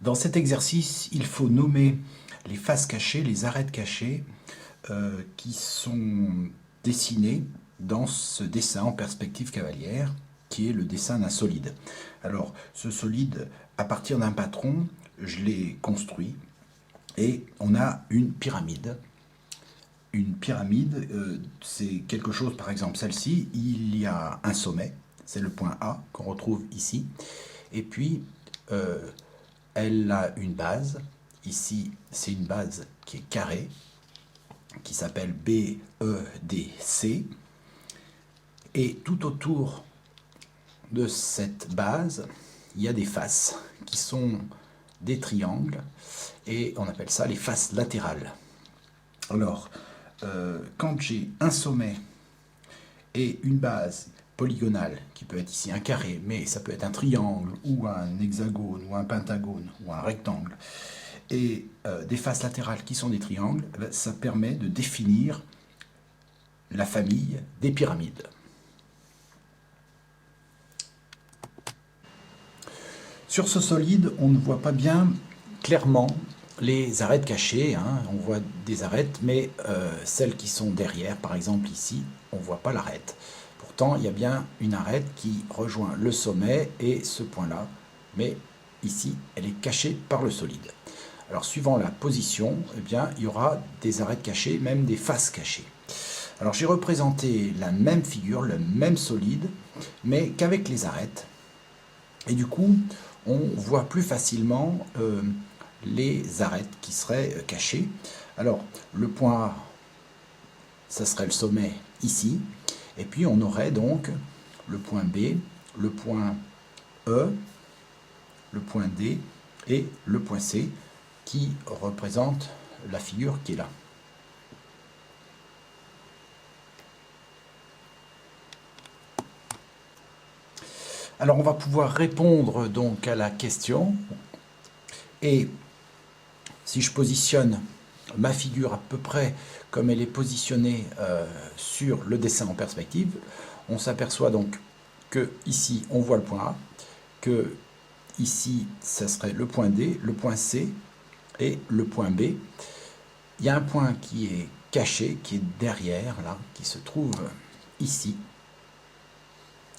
Dans cet exercice, il faut nommer les faces cachées, les arêtes cachées qui sont dessinées dans ce dessin en perspective cavalière, qui est le dessin d'un solide. Alors, ce solide, à partir d'un patron, je l'ai construit et on a une pyramide. Une pyramide, c'est quelque chose, par exemple celle-ci, il y a un sommet, c'est le point A qu'on retrouve ici, et puis elle a une base. Ici, c'est une base qui est carrée, qui s'appelle BEDC. Et tout autour de cette base, il y a des faces qui sont des triangles, et on appelle ça les faces latérales. Alors, quand j'ai un sommet et une base polygonale, qui peut être ici un carré, mais ça peut être un triangle, ou un hexagone, ou un pentagone, ou un rectangle, et des faces latérales qui sont des triangles, ça permet de définir la famille des pyramides. Sur ce solide, on ne voit pas bien clairement les arêtes cachées, hein. On voit des arêtes, mais celles qui sont derrière, par exemple ici, on ne voit pas l'arête. Pourtant, il y a bien une arête qui rejoint le sommet et ce point-là, mais ici, elle est cachée par le solide. Alors, suivant la position, eh bien, il y aura des arêtes cachées, même des faces cachées. Alors, j'ai représenté la même figure, le même solide, mais qu'avec les arêtes. Et du coup, on voit plus facilement les arêtes qui seraient cachées. Alors, le point A, ça serait le sommet ici. Et puis, on aurait donc le point B, le point E, le point D et le point C qui représentent la figure qui est là. Alors, on va pouvoir répondre donc à la question. Et si je positionne ma figure à peu près comme elle est positionnée sur le dessin en perspective, on s'aperçoit donc que ici on voit le point A, que ici ça serait le point D, le point C et le point B. Il y a un point qui est caché, qui est derrière là, qui se trouve ici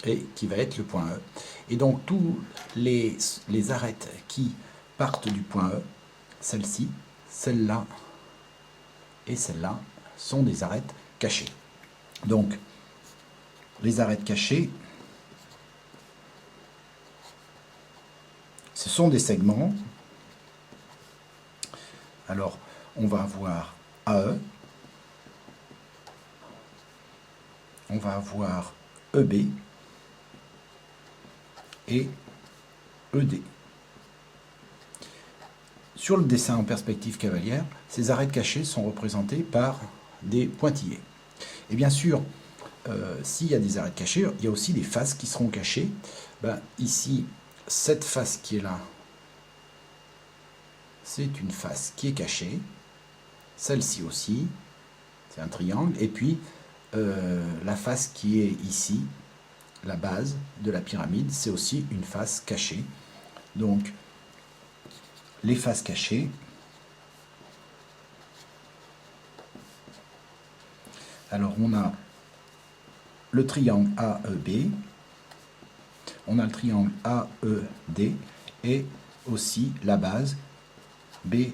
et qui va être le point E. Et donc tous les arêtes qui partent du point E, celle-ci, celle-là et celle-là, sont des arêtes cachées. Donc, les arêtes cachées, ce sont des segments. Alors, on va avoir AE, on va avoir EB et ED. Sur le dessin en perspective cavalière, ces arêtes cachées sont représentées par des pointillés. Et bien sûr, s'il y a des arêtes cachées, il y a aussi des faces qui seront cachées. Ici, cette face qui est là, c'est une face qui est cachée. Celle-ci aussi, c'est un triangle. Et puis, la face qui est ici, la base de la pyramide, c'est aussi une face cachée. Donc, les faces cachées. Alors, on a le triangle AEB, on a le triangle AED et aussi la base BEDC.